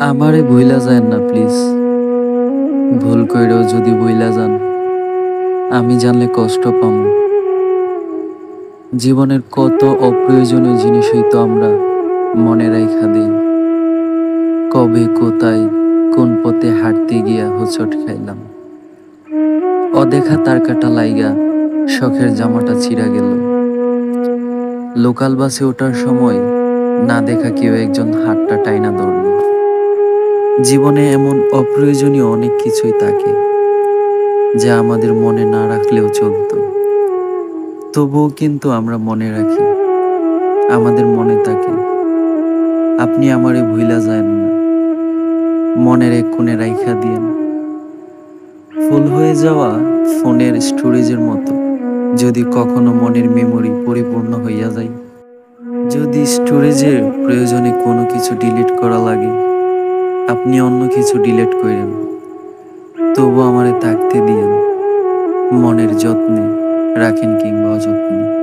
আমারে ভুইলা যায়েন না প্লিজ। ভুল কইরেও যদি ভুইলা যান, আমি জানলে কষ্ট পামু। জীবনের কত অপ্রয়োজনীয় জিনিসই তো আমরা মনে রাইখা দেই। কবে, কোথায়, কোন পথে হাঁটতে গিয়া হোঁচট খাইলাম। অদেখা তারকাটা লাইগা শখের জামাটা ছিঁড়া গেল। লোকাল বাসে ওঠার সময় না দেখা কেউ একজন হাতটা টাইনা ধরল। জীবনে এমন অপ্রয়োজনীয় অনেক কিছুই থাকে যা আমাদের মনে না রাখলেও চলতো, তবুও কিন্তু আমরা মনে রাখি, আমাদের মনে থাকে। আপনি আমারে ভুইলা যায়েন না, মনের এক কোণে রাইখা দিয়েন। ফুল হয়ে যাওয়া ফোনের স্টোরেজের মতো যদি কখনো মনের মেমোরি পরিপূর্ণ হইয়া যায়, যদি স্টোরেজের প্রয়োজনে কোনো কিছু ডিলিট করা লাগে, আপনি অন্য কিছু ডিলিট করেন, তবু আমারে থাকতে দিয়েন। মনের যত্নে রাখেন কিংবা অযত্নে।